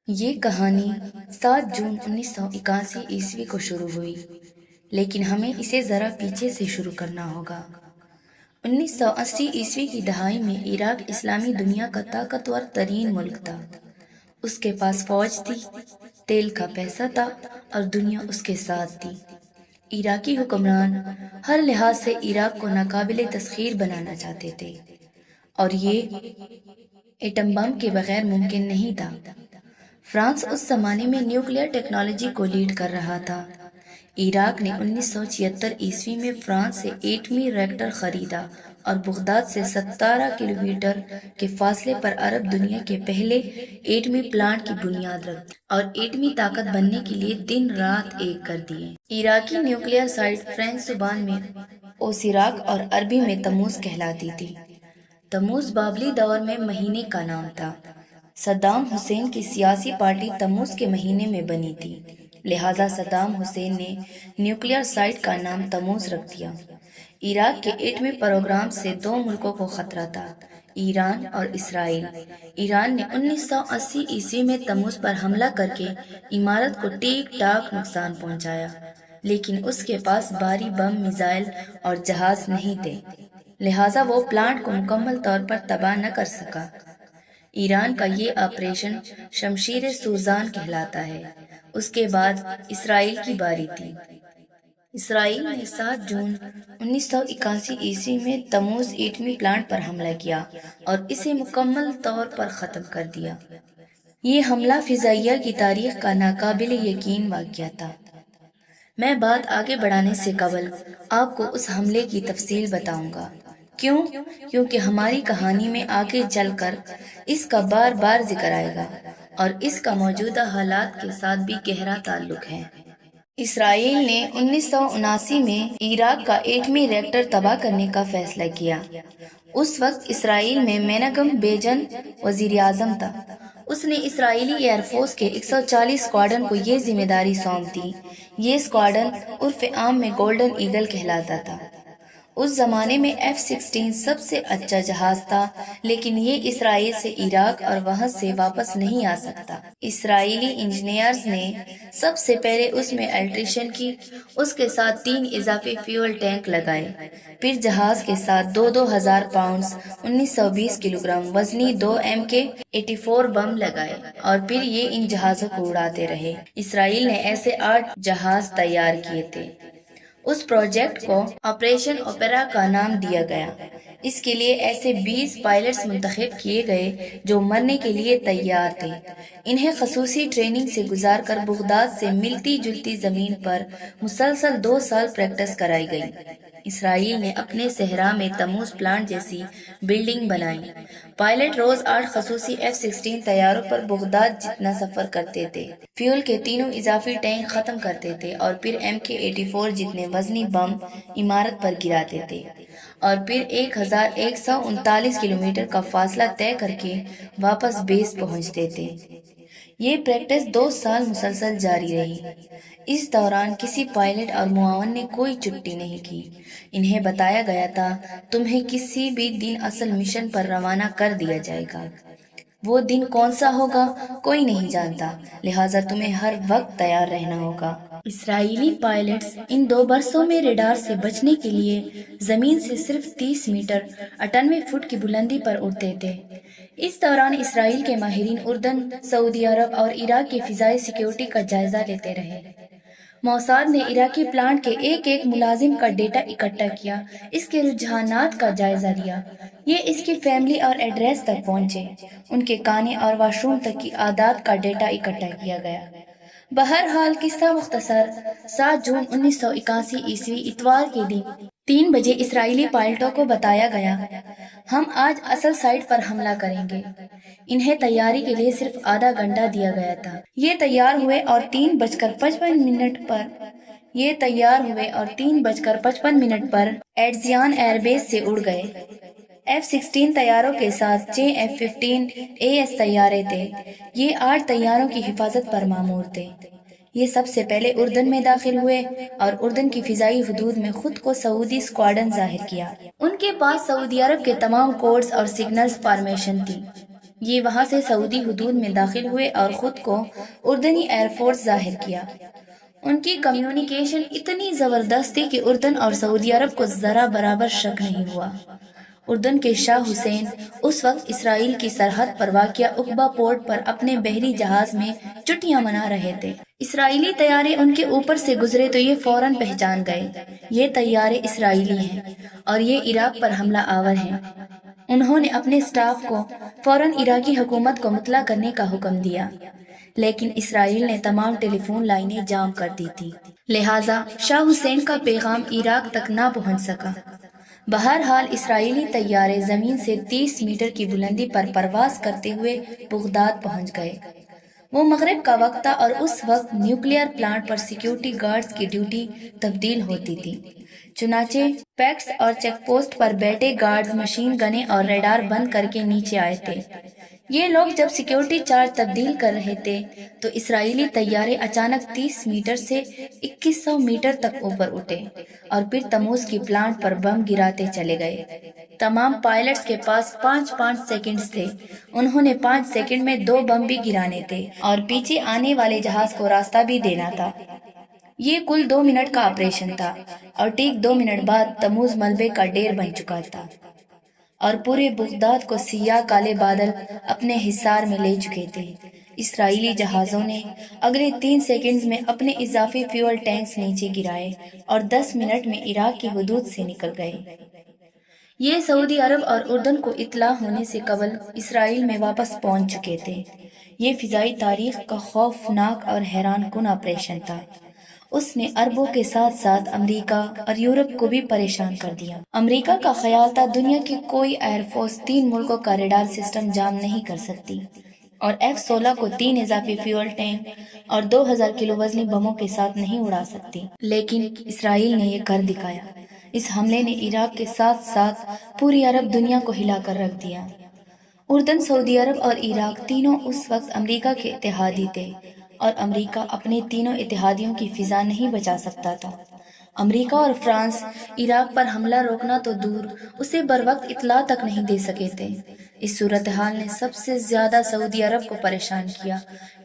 یہ کہانی 7 جون 1981 کو شروع ہوئی، لیکن ہمیں اسے ذرا پیچھے سے شروع کرنا ہوگا۔ 1980 کی دہائی میں عراق اسلامی دنیا کا طاقتور ترین ملک تھا۔ اس کے پاس فوج تھی، تیل کا پیسہ تھا اور دنیا اس کے ساتھ تھی۔ عراقی حکمران ہر لحاظ سے عراق کو ناقابل تسخیر بنانا چاہتے تھے، اور یہ ایٹم بم کے بغیر ممکن نہیں تھا۔ فرانس اس زمانے میں نیوکلیئر ٹیکنالوجی کو لیڈ کر رہا تھا۔ عراق نے 1976 میں فرانس سے ایٹمی ریکٹر خریدا اور بغداد سے 17 کلومیٹر کے فاصلے پر عرب دنیا کے پہلے ایٹمی پلانٹ کی بنیاد رکھی اور ایٹمی طاقت بننے کے لیے دن رات ایک کر دیے۔ عراقی نیوکلیئر سائٹ فرینچ زبان میں اوسیراک اور عربی میں تموز کہلاتی تھی۔ تموز بابلی دور میں مہینے کا نام تھا۔ صدام حسین کی سیاسی پارٹی تموز کے مہینے میں بنی تھی، لہذا صدام حسین نے نیوکلیئر سائٹ کا نام تموز رکھ دیا۔ عراق کے ایٹمی پروگرام سے 2 ملکوں کو خطرہ تھا، ایران اور اسرائیل۔ ایران نے 1980 میں تموز پر حملہ کر کے عمارت کو ٹھیک ٹھاک نقصان پہنچایا، لیکن اس کے پاس بھاری بم، میزائل اور جہاز نہیں تھے، لہذا وہ پلانٹ کو مکمل طور پر تباہ نہ کر سکا۔ ایران کا یہ آپریشن شمشیر سوزان کہلاتا ہے۔ اس کے بعد اسرائیل کی باری تھی۔ اسرائیل نے 7 جون 1981 میں تموز ایٹمی پلانٹ پر حملہ کیا اور اسے مکمل طور پر ختم کر دیا۔ یہ حملہ فضائیہ کی تاریخ کا ناقابل یقین واقعہ تھا۔ میں بات آگے بڑھانے سے قبل آپ کو اس حملے کی تفصیل بتاؤں گا۔ کیوں؟ کیونکہ ہماری کہانی میں آگے چل کر اس کا بار بار ذکر آئے گا اور اس کا موجودہ حالات کے ساتھ بھی گہرا تعلق ہے۔ اسرائیل نے 1979 میں عراق کا ایٹمی ریکٹر تباہ کرنے کا فیصلہ کیا۔ اس وقت اسرائیل میں میناگم بیجن وزیر اعظم تھا۔ اس نے اسرائیلی ایئر فورس کے 140 اسکواڈرن کو یہ ذمہ داری سونپ دی۔ یہ اسکواڈرن عرف عام میں گولڈن ایگل کہلاتا تھا۔ اس زمانے میں F-16 سب سے اچھا جہاز تھا، لیکن یہ اسرائیل سے عراق اور وہاں سے واپس نہیں آ سکتا۔ اسرائیلی انجینئرز نے سب سے پہلے اس میں الٹریشن کی، اس کے ساتھ 3 اضافی فیول ٹینک لگائے، پھر جہاز کے ساتھ 2,000 پاؤنڈز 1920 کلوگرام وزنی 2 MK-84 بم لگائے اور پھر یہ ان جہازوں کو اڑاتے رہے۔ اسرائیل نے ایسے 8 جہاز تیار کیے تھے۔ اس پروجیکٹ کو آپریشن اوپیرا کا نام دیا گیا۔ اس کے لیے ایسے 20 پائلٹس منتخب کیے گئے جو مرنے کے لیے تیار تھے۔ انہیں خصوصی ٹریننگ سے گزار کر بغداد سے ملتی جلتی زمین پر مسلسل 2 سال پریکٹس کرائی گئی۔ اسرائیل نے اپنے صحرا میں تموز پلانٹ جیسی بلڈنگ بنائی۔ پائلٹ روز 8 خصوصی F-16 طیاروں پر بغداد جتنا سفر کرتے تھے، فیول کے 3 اضافی ٹینک ختم کرتے تھے اور پھر MK-84 جتنے وزنی بم عمارت پر گراتے تھے، اور پھر 1139 کلومیٹر کا فاصلہ طے کر کے واپس بیس پہنچتے تھے۔ یہ پریکٹس 2 سال مسلسل جاری رہی۔ اس دوران کسی پائلٹ اور معاون نے کوئی چھٹی نہیں کی۔ انہیں بتایا گیا تھا تمہیں کسی بھی دن اصل مشن پر روانہ کر دیا جائے گا۔ وہ دن کون سا ہوگا کوئی نہیں جانتا، لہٰذا تمہیں ہر وقت تیار رہنا ہوگا۔ اسرائیلی پائلٹس ان 2 برسوں میں ریڈار سے بچنے کے لیے زمین سے صرف 30 میٹر 98 فٹ کی بلندی پر اڑتے تھے۔ اس دوران اسرائیل کے ماہرین اردن، سعودی عرب اور عراق کی فضائی سیکیورٹی کا جائزہ لیتے رہے۔ موساد نے عراقی پلانٹ کے ایک ملازم کا ڈیٹا اکٹھا کیا، اس کے رجحانات کا جائزہ لیا۔ یہ اس کی فیملی اور ایڈریس تک پہنچے۔ ان کے کھانے اور واش روم تک کی عادات کا ڈیٹا اکٹھا کیا گیا۔ بہرحال قصہ مختصر، 7 جون 1981 اتوار کے دن 3 بجے اسرائیلی پائلٹوں کو بتایا گیا، ہم آج اصل سائٹ پر حملہ کریں گے۔ انہیں تیاری کے لیے صرف آدھا گھنٹہ دیا گیا تھا۔ یہ تیار ہوئے اور 3:55 پر ایٹزیان ایئر بیس سے اڑ گئے۔ F-16 طیاروں کے ساتھ 6 F-15AS طیارے تھے۔ یہ 8 طیاروں کی حفاظت پر مامور تھے۔ یہ سب سے پہلے اردن میں داخل ہوئے اور اردن کی فضائی حدود میں خود کو سعودی اسکواڈرن ظاہر کیا۔ ان کے پاس سعودی عرب کے تمام کوڈز اور سگنلز فارمیشن تھی۔ یہ وہاں سے سعودی حدود میں داخل ہوئے اور خود کو اردنی ایئر فورس ظاہر کیا۔ ان کی کمیونیکیشن اتنی زبردست تھی کہ اردن اور سعودی عرب کو ذرا برابر شک نہیں ہوا۔ اردن کے شاہ حسین اس وقت اسرائیل کی سرحد پر واقع عقبہ پورٹ پر اپنے بحری جہاز میں چھٹیاں منا رہے تھے۔ اسرائیلی طیارے ان کے اوپر سے گزرے تو یہ فوراً پہچان گئے، یہ طیارے اسرائیلی ہیں اور یہ عراق پر حملہ آور ہیں۔ انہوں نے اپنے اسٹاف کو فوراً عراقی حکومت کو مطلع کرنے کا حکم دیا، لیکن اسرائیل نے تمام ٹیلی فون لائنیں جام کر دی تھی، لہٰذا شاہ حسین کا پیغام عراق تک نہ پہنچ سکا۔ بہرحال اسرائیلی طیارے زمین سے 30 میٹر کی بلندی پر پرواز کرتے ہوئے بغداد پہنچ گئے۔ وہ مغرب کا وقت تھا اور اس وقت نیوکلیئر پلانٹ پر سیکیورٹی گارڈز کی ڈیوٹی تبدیل ہوتی تھی۔ چنانچہ پیکس اور چیک پوسٹ پر بیٹھے گارڈز مشین گنیں اور ریڈار بند کر کے نیچے آئے تھے۔ یہ لوگ جب سیکیورٹی چارج تبدیل کر رہے تھے تو اسرائیلی طیارے اچانک 30 میٹر سے 2100 میٹر تک اوپر اٹھے اور پھر تموز کی پلانٹ پر بم گراتے چلے گئے۔ تمام پائلٹس کے پاس 5 سیکنڈز تھے۔ انہوں نے 5 سیکنڈ میں 2 بم بھی گرانے تھے اور پیچھے آنے والے جہاز کو راستہ بھی دینا تھا۔ یہ کل 2 منٹ کا آپریشن تھا اور ٹھیک 2 منٹ بعد تموز ملبے کا ڈیر بن چکا تھا اور پورے بغداد کو سیاہ کالے بادل اپنے حصار میں لے چکے تھے۔ اسرائیلی جہازوں نے اگلے 3 سیکنڈز میں اپنے اضافی فیول ٹینکس نیچے گرائے اور 10 منٹ میں عراق کی حدود سے نکل گئے۔ یہ سعودی عرب اور اردن کو اطلاع ہونے سے قبل اسرائیل میں واپس پہنچ چکے تھے۔ یہ فضائی تاریخ کا خوفناک اور حیران کن آپریشن تھا۔ اس نے عربوں کے ساتھ ساتھ امریکہ اور یورپ کو بھی پریشان کر دیا۔ امریکہ کا خیال تھا دنیا کی کوئی ایئر فورس 3 ملکوں کا ریڈار سسٹم جام نہیں کر سکتی اور F-16 کو 3 اضافی فیول ٹینک اور 2000 کلو وزنی بموں کے ساتھ نہیں اڑا سکتی، لیکن اسرائیل نے یہ کر دکھایا۔ اس حملے نے عراق کے ساتھ ساتھ پوری عرب دنیا کو ہلا کر رکھ دیا۔ اردن، سعودی عرب اور عراق تینوں اس وقت امریکہ کے اتحادی تھے اور امریکہ اپنے تینوں اتحادیوں کی فضا نہیں بچا سکتا تھا۔ امریکہ اور فرانس عراق پر حملہ روکنا تو دور، اسے بروقت اطلاع تک نہیں دے سکے تھے۔ اس صورتحال نے سب سے زیادہ سعودی عرب کو پریشان کیا۔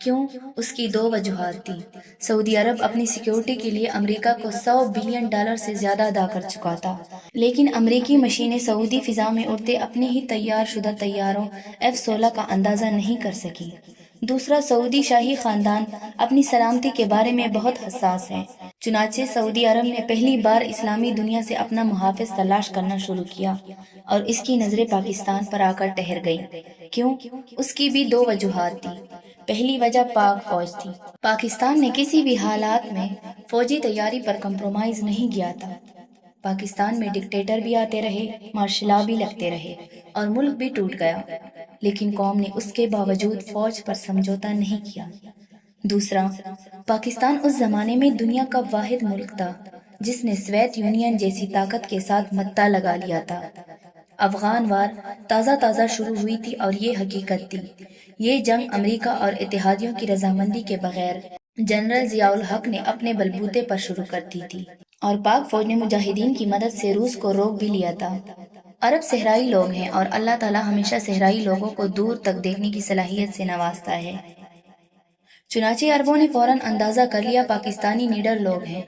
کیوں؟ اس کی 2 وجوہات تھیں۔ سعودی عرب اپنی سیکیورٹی کے لیے امریکہ کو $100 بلین سے زیادہ ادا کر چکا تھا، لیکن امریکی مشینیں سعودی فضا میں اڑتے اپنے ہی تیار شدہ طیاروں F-16 کا اندازہ نہیں کر سکیں۔ دوسرا، سعودی شاہی خاندان اپنی سلامتی کے بارے میں بہت حساس ہے، چنانچہ سعودی عرب نے پہلی بار اسلامی دنیا سے اپنا محافظ تلاش کرنا شروع کیا اور اس کی نظریں پاکستان پر آ کر ٹھہر گئیں۔ کیوں؟ اس کی بھی 2 وجوہات تھیں۔ پہلی وجہ پاک فوج تھی۔ پاکستان نے کسی بھی حالات میں فوجی تیاری پر کمپرومائز نہیں کیا تھا۔ پاکستان میں ڈکٹیٹر بھی آتے رہے، مارشل لا بھی لگتے رہے اور ملک بھی ٹوٹ گیا، لیکن قوم نے اس کے باوجود فوج پر سمجھوتا نہیں کیا۔ دوسرا، پاکستان اس زمانے میں دنیا کا واحد ملک تھا جس نے سوویت یونین جیسی طاقت کے ساتھ متّا لگا لیا تھا۔ افغان وار تازہ شروع ہوئی تھی اور یہ حقیقت تھی۔ یہ جنگ امریکہ اور اتحادیوں کی رضامندی کے بغیر جنرل ضیاء الحق نے اپنے بلبوتے پر شروع کر دی تھی اور پاک فوج نے مجاہدین کی مدد سے روس کو روک بھی لیا تھا۔ عرب صحرائی لوگ ہیں اور اللہ تعالیٰ ہمیشہ صحرائی لوگوں کو دور تک دیکھنے کی صلاحیت سے نوازتا ہے۔ چنانچہ عربوں نے فوراً اندازہ کر لیا پاکستانی نیڈر لوگ ہیں،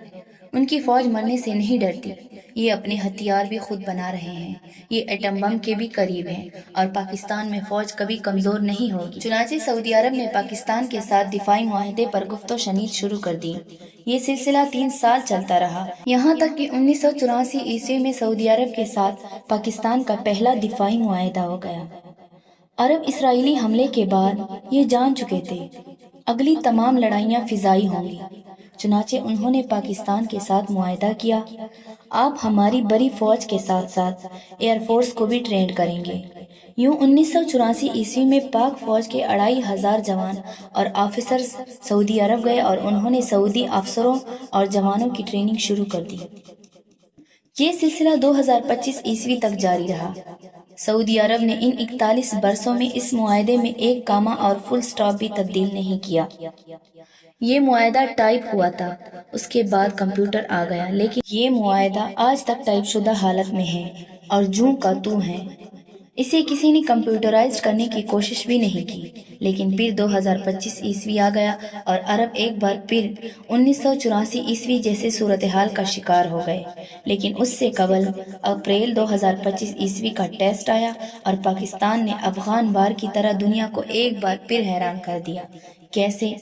ان کی فوج مرنے سے نہیں ڈرتی، یہ اپنے ہتھیار بھی خود بنا رہے ہیں، یہ ایٹم بم کے بھی قریب ہیں اور پاکستان میں فوج کبھی کمزور نہیں ہوگی۔ چنانچہ سعودی عرب نے پاکستان کے ساتھ دفاعی معاہدے پر گفت و شنید شروع کر دی۔ یہ سلسلہ 3 سال چلتا رہا، یہاں تک کہ 1984 عیسوی میں سعودی عرب کے ساتھ پاکستان کا پہلا دفاعی معاہدہ ہو گیا۔ عرب اسرائیلی حملے کے بعد یہ جان چکے تھے اگلی تمام لڑائیاں فضائی ہوں گی، چنانچہ انہوں نے پاکستان کے ساتھ معاہدہ کیا، آپ ہماری بڑی فوج کے ساتھ ساتھ ایئر فورس کو بھی ٹرینڈ کریں گے۔ یوں 1984 عیسوی میں پاک فوج کے 2500 جوان اور آفیسرز سعودی عرب گئے اور انہوں نے سعودی افسروں اور جوانوں کی ٹریننگ شروع کر دی۔ یہ سلسلہ 2025 عیسوی تک جاری رہا۔ سعودی عرب نے ان 41 برسوں میں اس معاہدے میں ایک کامہ اور فل سٹاپ بھی تبدیل نہیں کیا۔ یہ معاہدہ ٹائپ ہوا تھا، اس کے بعد کمپیوٹر آ گیا، لیکن یہ معاہدہ آج تک ٹائپ شدہ حالت میں ہے اور جوں کا توں ہے۔ اسے کسی نے کمپیوٹرائزڈ کرنے کی کوشش بھی نہیں کی، لیکن پھر 2025 آ گیا اور عرب ایک بار پھر 1984 جیسے صورتحال کا شکار ہو گئے۔ لیکن اس سے قبل اپریل 2025 کا ٹیسٹ آیا اور پاکستان نے افغان وار کی طرح دنیا کو ایک بار پھر حیران کر دیا۔ کیسے؟